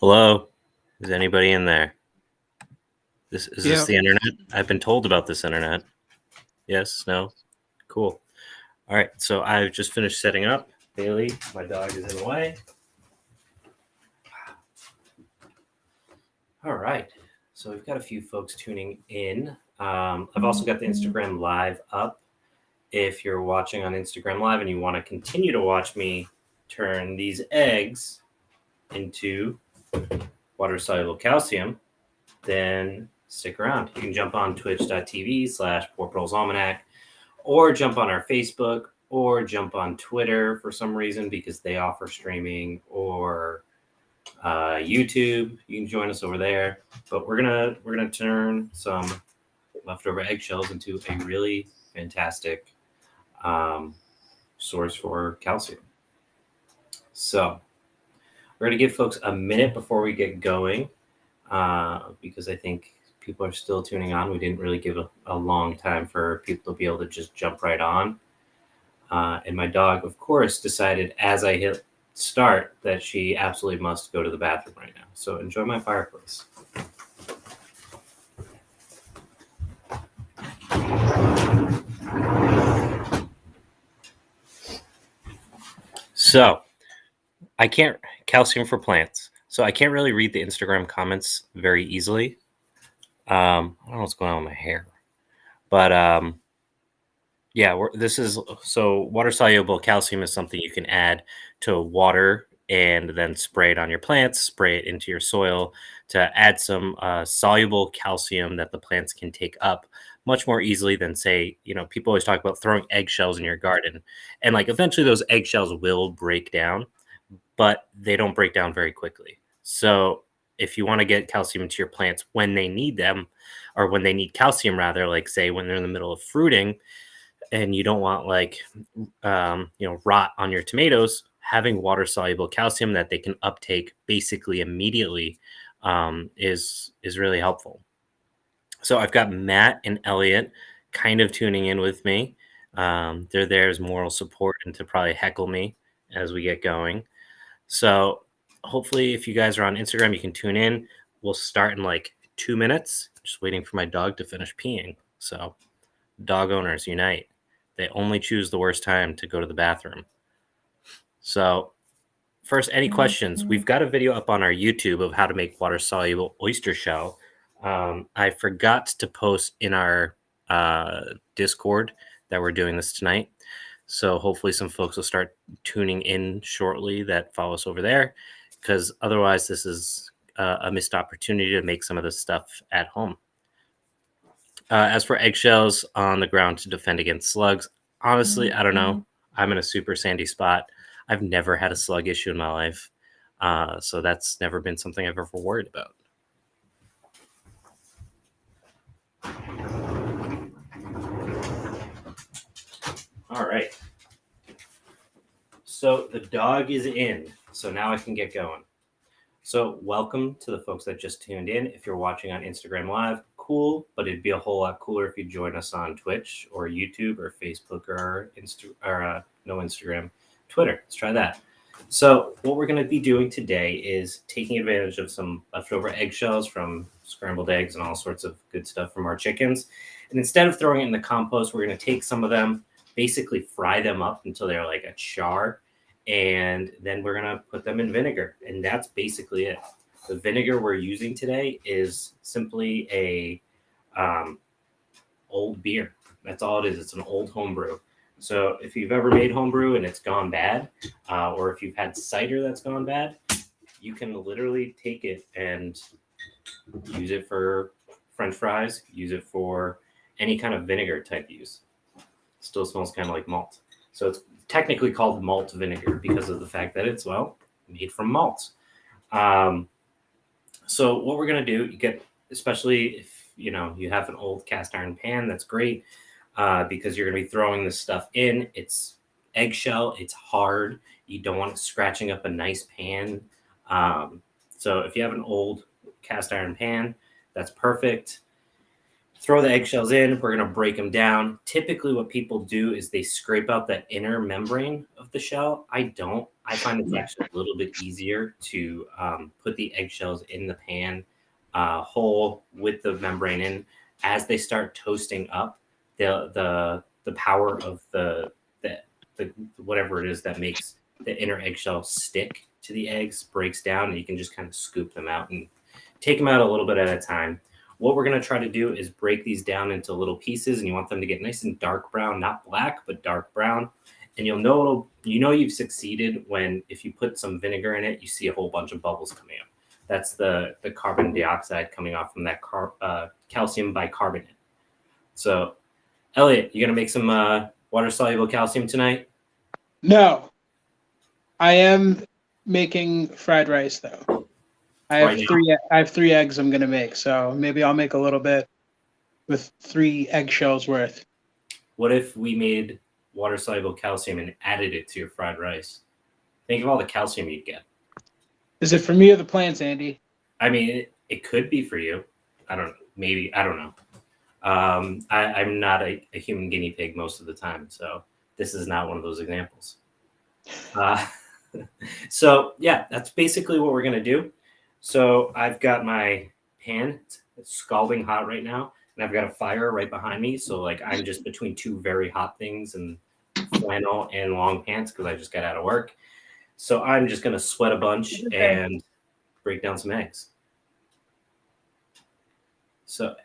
Hello? Is anybody in there? Is this Yep. the internet? I've been told about this internet. Yes? No? Cool. All right. So I've just finished setting up. Bailey, my dog, is in the way. All right. So we've got a few folks tuning in. I've also got the Instagram Live up. If you're watching on Instagram Live and you want to continue to watch me turn these eggs into water-soluble calcium, then stick around. You can jump on twitch.tv/Poor or jump on our Facebook or jump on Twitter for some reason because they offer streaming, or YouTube. You can join us over there. But we're gonna turn some leftover eggshells into a really fantastic source for calcium. So we're gonna give folks a minute before we get going because I think people are still tuning on. We didn't really give a long time for people to be able to just jump right on. And my dog, of course, decided as I hit start that she absolutely must go to the bathroom right now. So enjoy my fireplace. So calcium for plants. So I can't really read the Instagram comments very easily. I don't know what's going on with my hair, but water-soluble calcium is something you can add to water and then spray it on your plants, spray it into your soil to add some soluble calcium that the plants can take up much more easily than, say, people always talk about throwing eggshells in your garden. And like eventually those eggshells will break down, but they don't break down very quickly. So if you want to get calcium into your plants when they need them, or when they need calcium rather, like say when they're in the middle of fruiting, and you don't want rot on your tomatoes, having water soluble calcium that they can uptake basically immediately is really helpful. So I've got Matt and Elliot kind of tuning in with me. They're there as moral support and to probably heckle me as we get going. So hopefully if you guys are on Instagram, you can tune in. We'll start in like 2 minutes. Just waiting for my dog to finish peeing. So dog owners unite. They only choose the worst time to go to the bathroom. So first, any questions? We've got a video up on our YouTube of how to make water-soluble oyster shell. I forgot to post in our Discord that we're doing this tonight. So hopefully some folks will start tuning in shortly that follow us over there, because otherwise this is a missed opportunity to make some of this stuff at home. As for eggshells on the ground to defend against slugs, honestly, I don't know. I'm in a super sandy spot. I've never had a slug issue in my life. So that's never been something I've ever worried about. All right. So the dog is in. So now I can get going. So welcome to the folks that just tuned in. If you're watching on Instagram Live, cool, but it'd be a whole lot cooler if you join us on Twitch or YouTube or Facebook or Instagram, Twitter. Let's try that. So what we're going to be doing today is taking advantage of some leftover eggshells from scrambled eggs and all sorts of good stuff from our chickens. And instead of throwing it in the compost, we're going to take some of them, basically fry them up until they're like a char. And then we're going to put them in vinegar. And that's basically it. The vinegar we're using today is simply a old beer. That's all it is. It's an old homebrew. So if you've ever made homebrew and it's gone bad, or if you've had cider that's gone bad, you can literally take it and use it for French fries, use it for any kind of vinegar type use. Still smells kind of like malt. So it's technically called malt vinegar because of the fact that it's, made from malt. So what we're going to do, you get, especially if, you have an old cast iron pan, that's great because you're going to be throwing this stuff in. It's eggshell. It's hard. You don't want it scratching up a nice pan. So if you have an old cast iron pan, that's perfect. throw the eggshells in. We're going to break them down. Typically, what people do is they scrape out the inner membrane of the shell. I don't. I find it's actually a little bit easier to put the eggshells in the pan whole with the membrane in. As they start toasting up, the power of the whatever it is that makes the inner eggshell stick to the eggs breaks down, and you can just kind of scoop them out and take them out a little bit at a time. What we're going to try to do is break these down into little pieces, and you want them to get nice and dark brown, not black, but dark brown. And you'll know you've succeeded when, if you put some vinegar in it, you see a whole bunch of bubbles coming up. That's the carbon dioxide coming off from that calcium bicarbonate. So, Elliot, you gonna make some water-soluble calcium tonight? No. I am making fried rice though. I have three eggs I'm gonna make, so maybe I'll make a little bit with 3 eggshells worth. What if we made water-soluble calcium and added it to your fried rice? Think of all the calcium you'd get. Is it for me or the plants, Andy? I mean, it could be for you. I don't know. I'm not a human guinea pig most of the time, so this is not one of those examples. So yeah, that's basically what we're gonna do. So I've got my pan, it's scalding hot right now, and I've got a fire right behind me. So like I'm just between 2 very hot things and flannel and long pants because I just got out of work. So I'm just gonna sweat a bunch and break down some eggs. So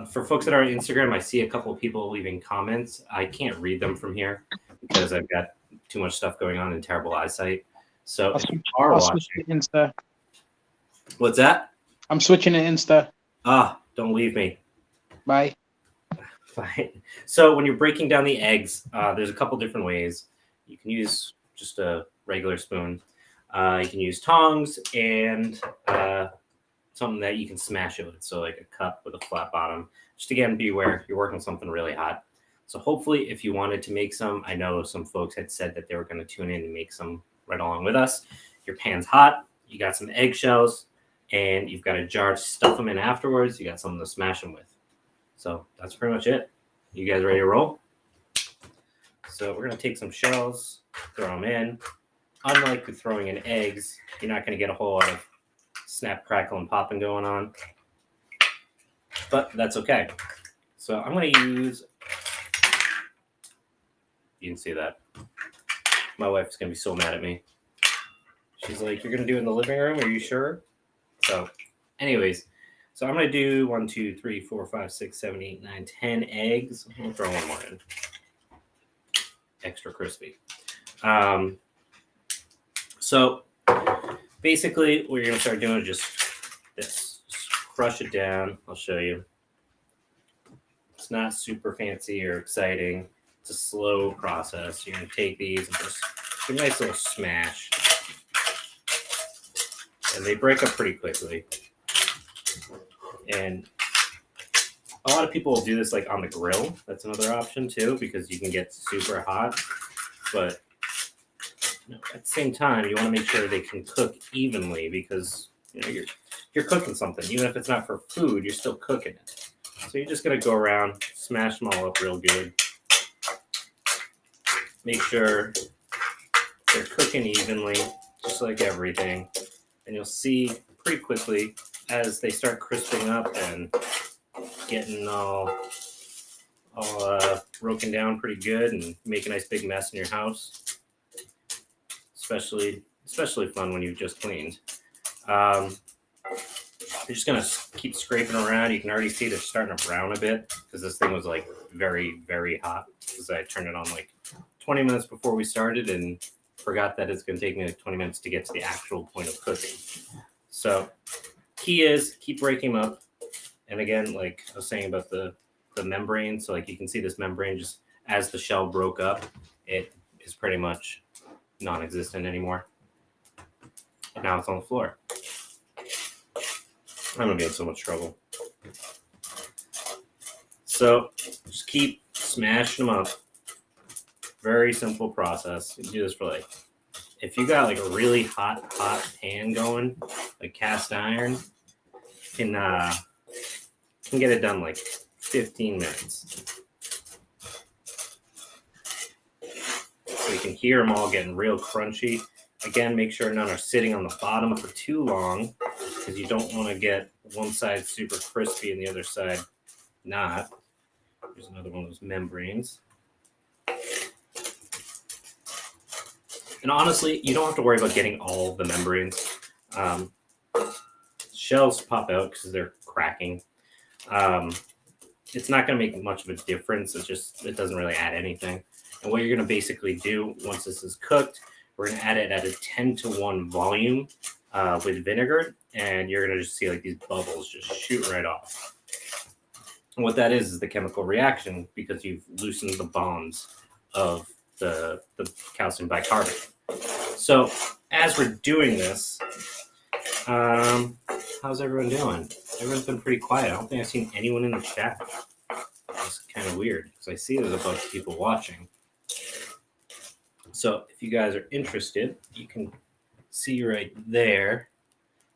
for folks that are on Instagram, I see a couple of people leaving comments. I can't read them from here because I've got too much stuff going on and terrible eyesight. So if you are watching, Insta. What's that? I'm switching to Insta. Don't leave me. Bye. Fine. So when you're breaking down the eggs, there's a couple different ways. You can use just a regular spoon. You can use tongs and something that you can smash it with. So like a cup with a flat bottom. Just again, beware, you're working something really hot. So hopefully if you wanted to make some, I know some folks had said that they were going to tune in and make some right along with us. Your pan's hot, you got some eggshells, and you've got a jar to stuff them in afterwards. You got something to smash them with. So that's pretty much it. You guys ready to roll? So we're going to take some shells, throw them in. Unlike with throwing in eggs, you're not going to get a whole lot of snap, crackle, and popping going on. But that's okay. So I'm going to use... You can see that. My wife's going to be so mad at me. She's like, you're going to do it in the living room? Are you sure? So anyways, so I'm going to do 1, 2, 3, 4, 5, 6, 7, 8, 9, 10 eggs. I'm going to throw one more in. Extra crispy. So basically what you're going to start doing is just this. Just crush it down. I'll show you. It's not super fancy or exciting. It's a slow process. You're going to take these and just do a nice little smash. And they break up pretty quickly. And a lot of people will do this like on the grill. That's another option too, because you can get super hot. But at the same time, you want to make sure they can cook evenly because you're cooking something. Even if it's not for food, you're still cooking it. So you're just going to go around, smash them all up real good. Make sure they're cooking evenly, just like everything. And you'll see pretty quickly as they start crisping up and getting all broken down pretty good and make a nice big mess in your house. Especially fun when you've just cleaned. You're just going to keep scraping around. You can already see they're starting to brown a bit because this thing was like very, very hot because I turned it on like 20 minutes before we started and forgot that it's going to take me like 20 minutes to get to the actual point of cooking. So key is keep breaking them up. And again, like I was saying about the membrane, so like you can see this membrane just as the shell broke up, it is pretty much non-existent anymore. And now it's on the floor. I'm going to be in so much trouble. So just keep smashing them up. Very simple process. You can do this for like, if you got like a really hot pan going, like cast iron, can get it done like 15 minutes. So you can hear them all getting real crunchy. Again, make sure none are sitting on the bottom for too long because you don't want to get one side super crispy and the other side not. Here's another one of those membranes. And honestly, you don't have to worry about getting all the membranes. Shells pop out because they're cracking. It's not going to make much of a difference. It doesn't really add anything. And what you're going to basically do once this is cooked, we're going to add it at a 10-to-1 volume with vinegar, and you're going to just see like these bubbles just shoot right off. And what that is the chemical reaction because you've loosened the bonds of the calcium bicarbonate. So as we're doing this, how's everyone doing? Everyone's been pretty quiet. I don't think I've seen anyone in the chat. It's kind of weird because I see there's a bunch of people watching. So if you guys are interested, you can see right there.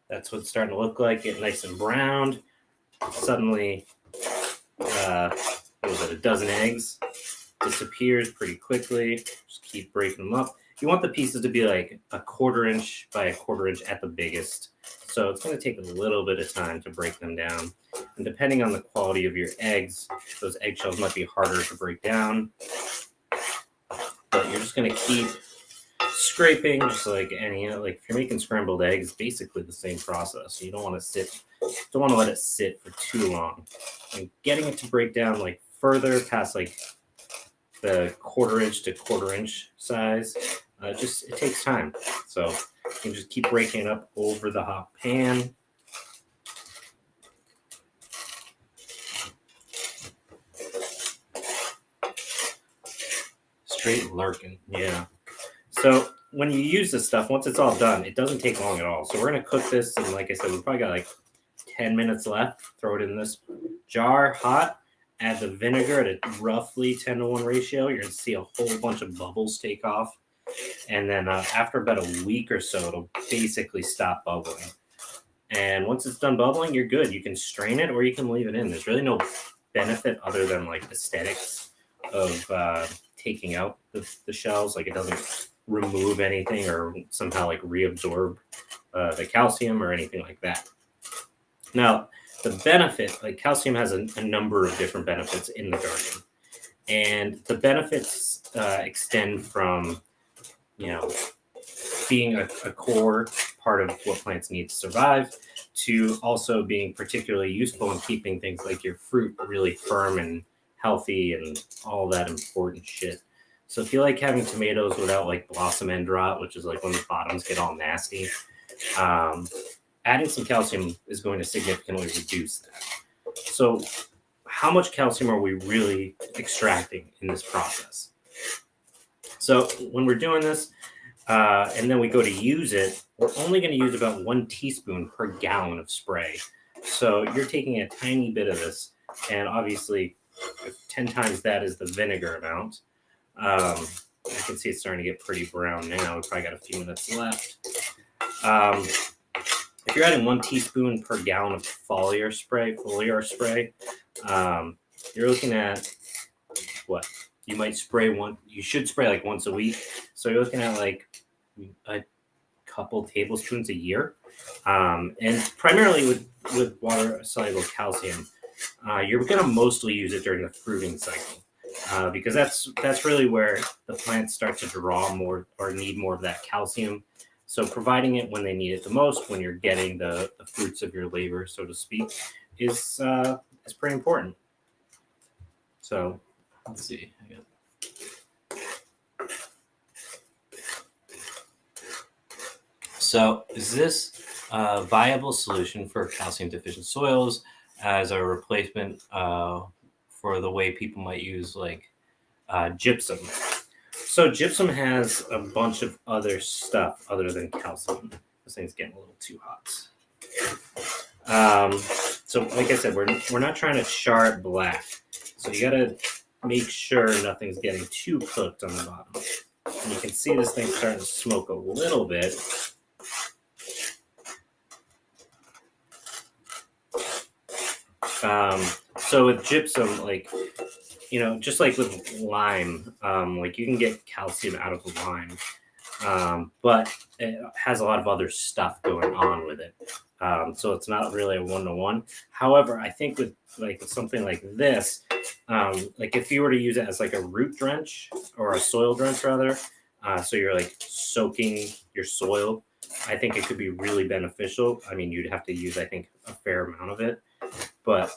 That's what it's starting to look like. Get nice and browned. Suddenly, a dozen eggs disappears pretty quickly. Just keep breaking them up. You want the pieces to be like a 1/4 inch by a 1/4 inch at the biggest. So it's going to take a little bit of time to break them down. And depending on the quality of your eggs, those eggshells might be harder to break down. But you're just going to keep scraping, just like any, like if you're making scrambled eggs, basically the same process. You don't want to let it sit for too long. And getting it to break down like further past like the 1/4 inch to 1/4 inch size, it takes time. So you can just keep breaking it up over the hot pan. Straight lurking, yeah. So when you use this stuff, once it's all done, it doesn't take long at all. So we're going to cook this, and like I said, we've probably got like 10 minutes left. Throw it in this jar hot. Add the vinegar at a roughly 10-to-1 ratio. You're going to see a whole bunch of bubbles take off. And then after about a week or so, it'll basically stop bubbling. And once it's done bubbling, you're good. You can strain it or you can leave it in. There's really no benefit other than like aesthetics of taking out the shells. Like it doesn't remove anything or somehow like reabsorb the calcium or anything like that. Now, the benefit, like calcium has a number of different benefits in the garden. And the benefits extend from, being a core part of what plants need to survive to also being particularly useful in keeping things like your fruit really firm and healthy and all that important shit. So if you like having tomatoes without like blossom end rot, which is like when the bottoms get all nasty, adding some calcium is going to significantly reduce that. So how much calcium are we really extracting in this process? So when we're doing this, and then we go to use it, we're only going to use about 1 teaspoon per gallon of spray. So you're taking a tiny bit of this, and obviously 10 times that is the vinegar amount. I can see it's starting to get pretty brown now. We've probably got a few minutes left. If you're adding 1 teaspoon per gallon of foliar spray, you're looking at what? You might spray you should spray like once a week. So you're looking at like a couple tablespoons a year. And primarily with water-soluble calcium, you're going to mostly use it during the fruiting cycle. Because that's really where the plants start to draw more or need more of that calcium. So providing it when they need it the most, when you're getting the fruits of your labor, so to speak, is pretty important. So let's see. So is this a viable solution for calcium deficient soils as a replacement for the way people might use like gypsum? So gypsum has a bunch of other stuff other than calcium. This thing's getting a little too hot. So like I said, we're not trying to char it black. So you got to make sure nothing's getting too cooked on the bottom. And you can see this thing starting to smoke a little bit. So with gypsum, like, just like with lime, like you can get calcium out of the lime, but it has a lot of other stuff going on with it. So it's not really a one-to-one. However, I think with like something like this, like if you were to use it as like a root drench or a soil drench rather, so you're like soaking your soil, I think it could be really beneficial. I mean, you'd have to use, I think, a fair amount of it, but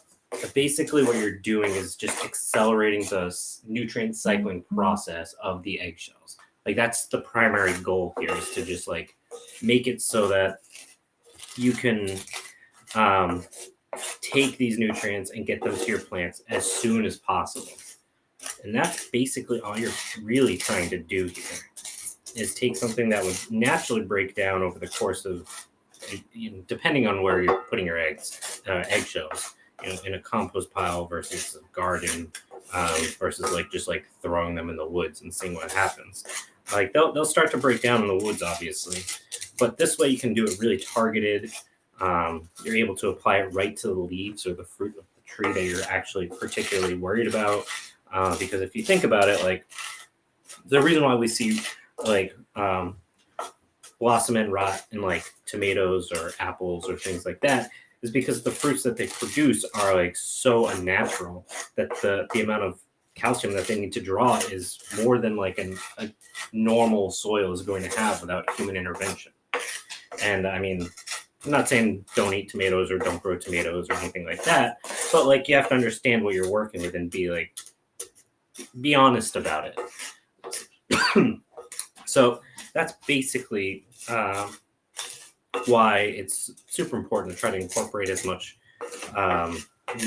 basically what you're doing is just accelerating the nutrient cycling process of the eggshells. Like that's the primary goal here, is to just like make it so that you can take these nutrients and get them to your plants as soon as possible. And that's basically all you're really trying to do here, is take something that would naturally break down over the course of, depending on where you're putting your eggshells, in a compost pile versus a garden, versus like just like throwing them in the woods and seeing what happens. Like they'll start to break down in the woods, obviously, but this way you can do it really targeted. You're able to apply it right to the leaves or the fruit of the tree that you're actually particularly worried about. Because if you think about it, like the reason why we see like blossom end rot in like tomatoes or apples or things like that is because the fruits that they produce are like so unnatural that the amount of calcium that they need to draw is more than like a normal soil is going to have without human intervention. And I mean, I'm not saying don't eat tomatoes or don't grow tomatoes or anything like that, but like you have to understand what you're working with and be honest about it. So that's basically why it's super important to try to incorporate as much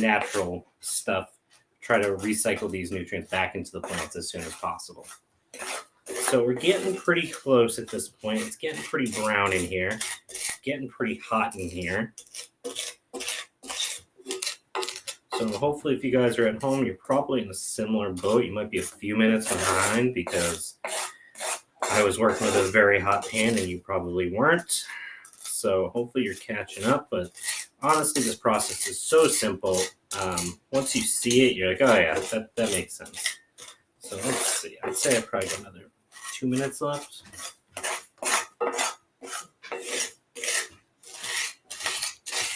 natural stuff, try to recycle these nutrients back into the plants as soon as possible. So we're getting pretty close at this point. It's getting pretty brown in here, getting pretty hot in here. So hopefully if you guys are at home, you're probably in a similar boat. You might be a few minutes behind because I was working with a very hot pan and you probably weren't. So hopefully you're catching up. But honestly, this process is so simple. Once you see it, you're like, oh yeah, that makes sense. So let's see. I'd say I probably got another 2 minutes left.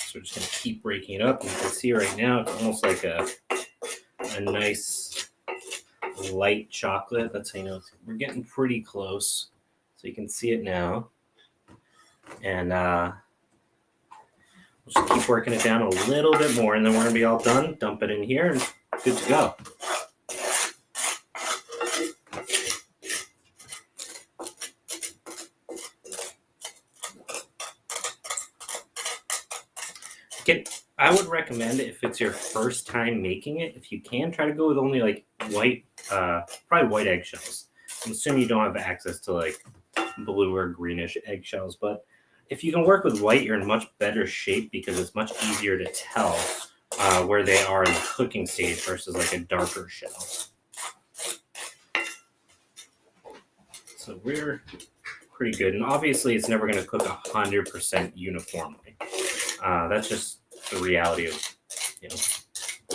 So we're just going to keep breaking it up. And you can see right now, it's almost like a nice light chocolate. That's how you know we're getting pretty close. So you can see it now. And we'll just keep working it down a little bit more, and then we're going to be all done. Dump it in here, and good to go. I would recommend, if it's your first time making it, if you can, try to go with only like white, probably white eggshells. I'm assuming you don't have access to like blue or greenish eggshells, but if you can work with white, you're in much better shape because it's much easier to tell where they are in the cooking stage versus like a darker shell. So we're pretty good. And obviously it's never going to cook 100% uniformly. That's just the reality of,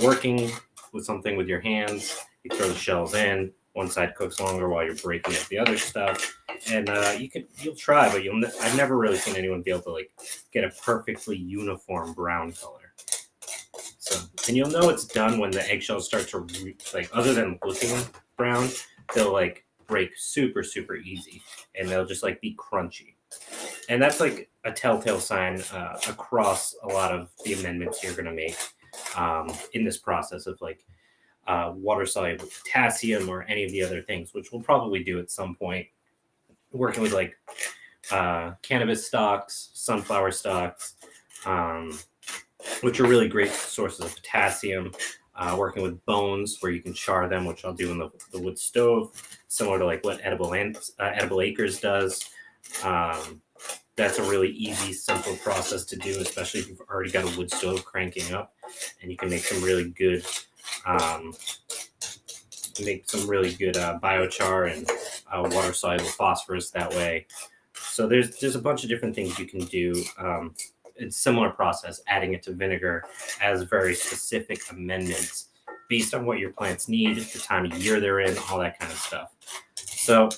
working with something with your hands. You throw the shells in, one side cooks longer while you're breaking up the other stuff. And you'll try, but I've never really seen anyone be able to like get a perfectly uniform brown color. So, and you'll know it's done when the eggshells start to other than looking brown, they'll like break super, super easy, and they'll just like be crunchy. And that's like a telltale sign across a lot of the amendments you're going to make in this process of like water-soluble potassium or any of the other things, which we'll probably do at some point, working with like cannabis stalks, sunflower stalks, which are really great sources of potassium. Working with bones where you can char them, which I'll do in the wood stove, similar to like what Edible Acres does. That's a really easy, simple process to do, especially if you've already got a wood stove cranking up, and you can make some really good biochar and water-soluble phosphorus that way. So there's a bunch of different things you can do, it's similar process, adding it to vinegar as very specific amendments based on what your plants need, the time of year they're in, all that kind of stuff. So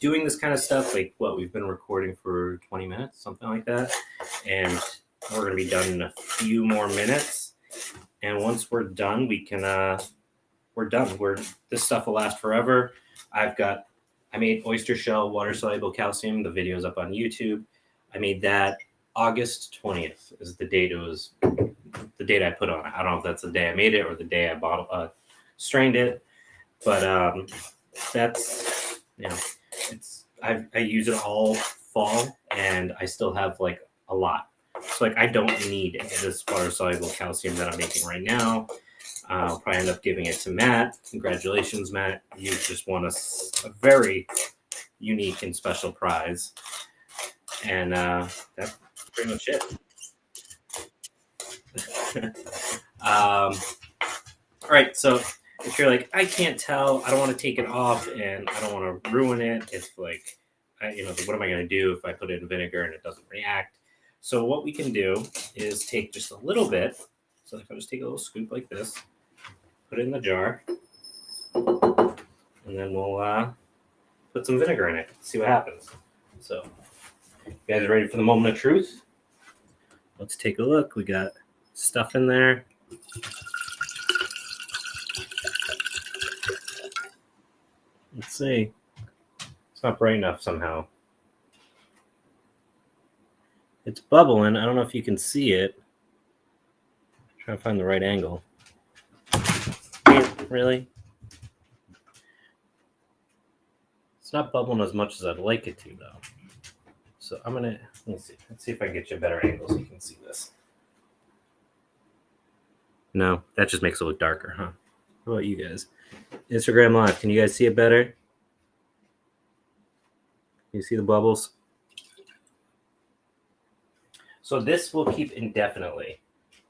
doing this kind of stuff, like what we've been recording for 20 minutes, something like that, and we're going to be done in a few more minutes. And once we're done, we're done. This stuff will last forever. I made oyster shell water-soluble calcium. The video's up on YouTube. I made that August 20th is the date I put on it. I don't know if that's the day I made it or the day I strained it, but that's, I use it all fall, and I still have like a lot. So like I don't need this water-soluble calcium that I'm making right now. I'll probably end up giving it to Matt. Congratulations, Matt. You just won a very unique and special prize. And that's pretty much it. All right, so if you're like, I can't tell, I don't want to take it off, and I don't want to ruin it. It's like, what am I going to do if I put it in vinegar and it doesn't react? So what we can do is take just a little bit. So if I just take a little scoop like this, put it in the jar, and then we'll put some vinegar in it, see what happens. So, you guys are ready for the moment of truth? Let's take a look. We got stuff in there. Let's see. It's not bright enough somehow. It's bubbling. I don't know if you can see it. Trying to find the right angle. Really? It's not bubbling as much as I'd like it to, though. So let me see. Let's see if I can get you a better angle so you can see this. No, that just makes it look darker, huh? How about you guys? Instagram Live, can you guys see it better? Can you see the bubbles? So this will keep indefinitely.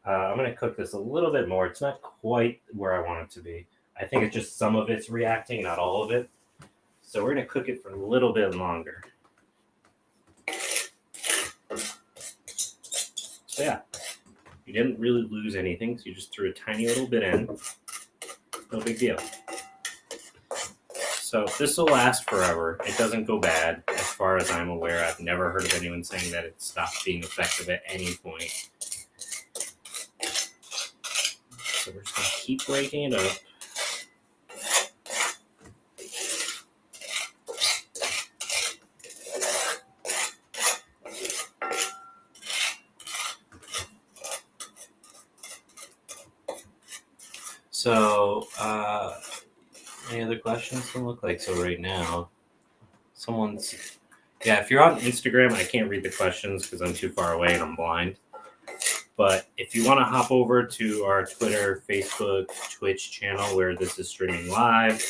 I'm going to cook this a little bit more. It's not quite where I want it to be. I think it's just some of it's reacting, not all of it. So we're going to cook it for a little bit longer. So yeah, you didn't really lose anything. So you just threw a tiny little bit in. No big deal. So this will last forever. It doesn't go bad as far as I'm aware. I've never heard of anyone saying that it stopped being effective at any point. So we're just going to keep breaking it up. So, any other questions? Doesn't look like so right now. If you're on Instagram, I can't read the questions because I'm too far away and I'm blind. But if you want to hop over to our Twitter, Facebook, Twitch channel where this is streaming live,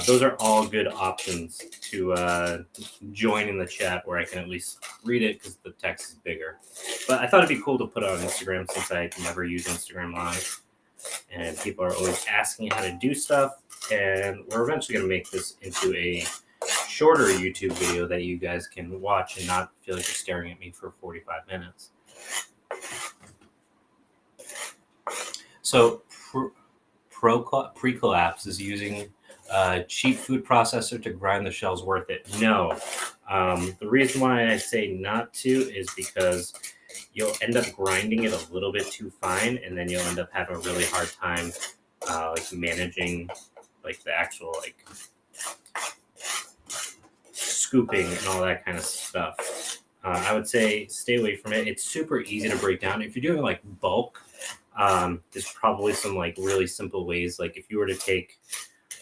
those are all good options to join in the chat where I can at least read it because the text is bigger. But I thought it'd be cool to put it on Instagram since I never use Instagram Live. And people are always asking how to do stuff. And we're eventually going to make this into a shorter YouTube video that you guys can watch and not feel like you're staring at me for 45 minutes. So pre-collapse is using a cheap food processor to grind the shells worth it. No. The reason why I say not to is because you'll end up grinding it a little bit too fine, and then you'll end up having a really hard time managing the actual scooping and all that kind of stuff. I would say stay away from it. It's super easy to break down. If you're doing bulk, there's probably some really simple ways. Like if you were to take,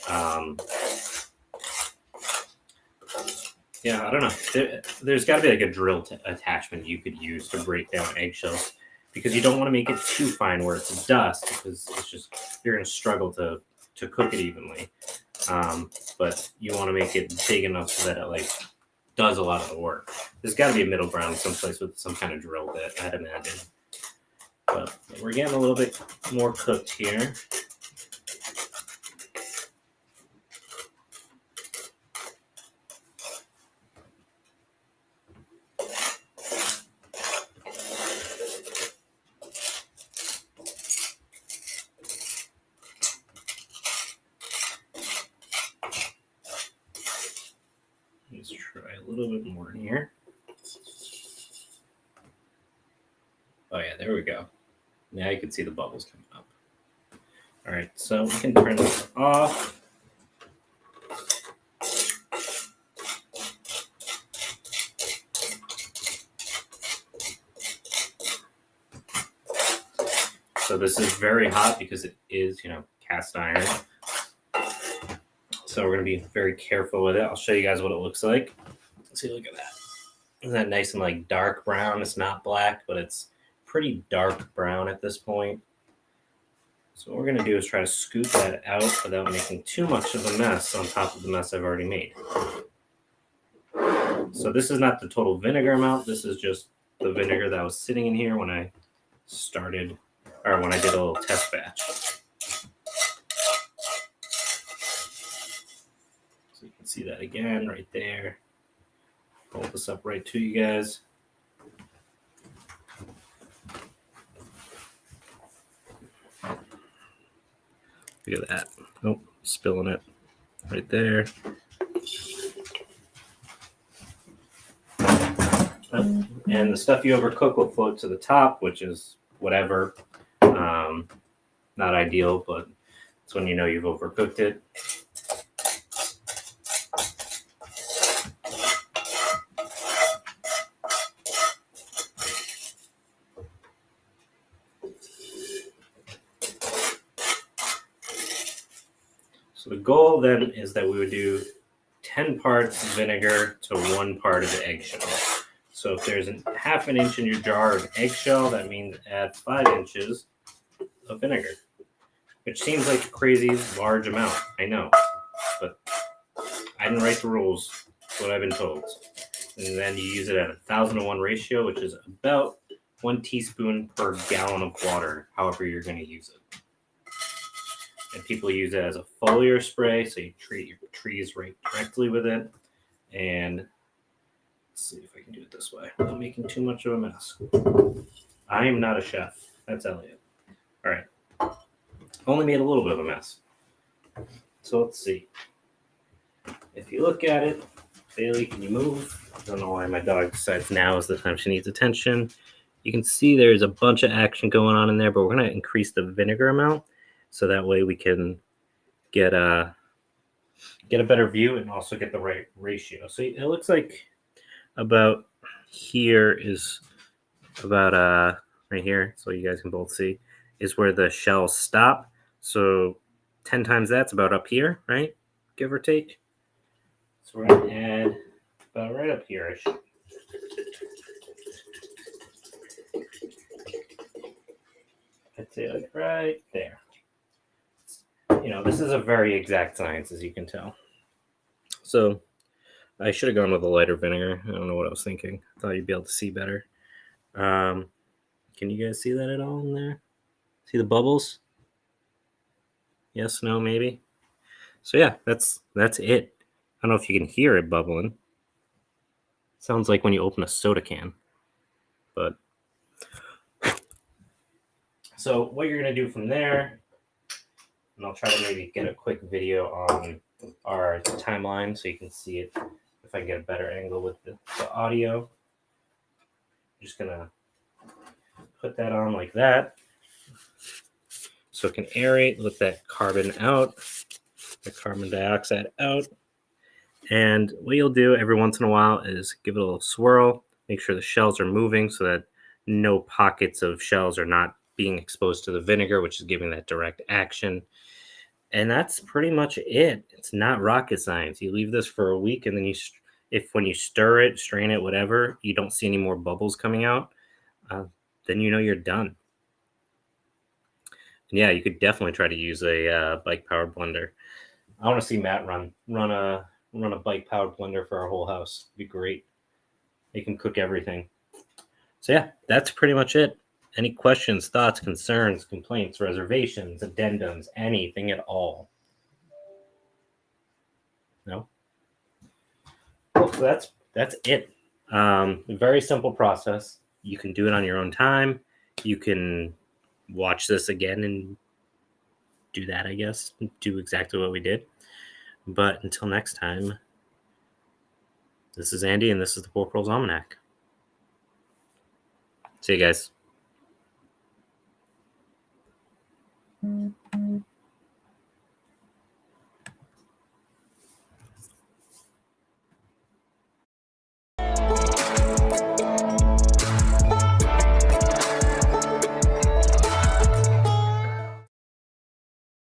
I don't know. There's got to be a drill attachment you could use to break down eggshells, because you don't want to make it too fine where it's dust, because it's just you're going to struggle to cook it evenly. But you want to make it big enough so that it does a lot of the work. There's got to be a middle ground someplace with some kind of drill bit, I'd imagine. But we're getting a little bit more cooked here. a little bit more in here. Oh yeah, there we go. Now you can see the bubbles coming up. All right, so we can turn this off. So this is very hot because it is, cast iron. So we're going to be very careful with it. I'll show you guys what it looks like. See, look at that. Isn't that nice and like dark brown? It's not black, but it's pretty dark brown at this point. So what we're going to do is try to scoop that out without making too much of a mess on top of the mess I've already made. So this is not the total vinegar amount. This is just the vinegar that was sitting in here when I started, or when I did a little test batch. So you can see that again right there. Hold this up right to you guys. Look at that. Oh, spilling it right there. And the stuff you overcook will float to the top, which is whatever. Not ideal, but it's when you know you've overcooked it. So the goal then is that we would do 10 parts vinegar to 1 part of the eggshell. So if there's half an inch in your jar of eggshell, that means add 5 inches of vinegar, which seems like a crazy large amount. I know, but I didn't write the rules. That's what I've been told. And then you use it at 1,000-to-1 ratio, which is about 1 teaspoon per gallon of water, however you're going to use it. And people use it as a foliar spray, so you treat your trees right directly with it. And let's see if I can do it this way without making too much of a mess. I am not a chef. That's Elliot. All right. Only made a little bit of a mess. So let's see. If you look at it, Bailey, can you move? I don't know why my dog decides now is the time she needs attention. You can see there's a bunch of action going on in there, but we're going to increase the vinegar amount so that way we can get a better view and also get the right ratio. So it looks like about here is about right here, so you guys can both see, is where the shells stop. So 10 times that's about up here, right? Give or take. So we're going to add about right up here. I'd say like right there. This is a very exact science, as you can tell. So I should have gone with a lighter vinegar. I don't know what I was thinking. I thought you'd be able to see better. Can you guys see that at all in there? See the bubbles? Yes, no, maybe. So yeah, that's it. I don't know if you can hear it bubbling. Sounds like when you open a soda can. But so what you're gonna do from there, and I'll try to maybe get a quick video on our timeline so you can see it if I can get a better angle with the audio. I'm just gonna put that on like that so it can aerate, let that carbon out, the carbon dioxide out. And what you'll do every once in a while is give it a little swirl, make sure the shells are moving so that no pockets of shells are not being exposed to the vinegar, which is giving that direct action. And that's pretty much it. It's not rocket science. You leave this for a week, and then when you stir it, strain it, whatever, you don't see any more bubbles coming out, then you're done. And yeah, you could definitely try to use a bike-powered blender. I want to see Matt run a bike-powered blender for our whole house. It'd be great. They can cook everything. So yeah, that's pretty much it. Any questions, thoughts, concerns, complaints, reservations, addendums, anything at all? No? Well, so that's it. Very simple process. You can do it on your own time. You can watch this again and do that, I guess. Do exactly what we did. But until next time, This is Andy, and this is the Poor Pearls Almanac. See you guys.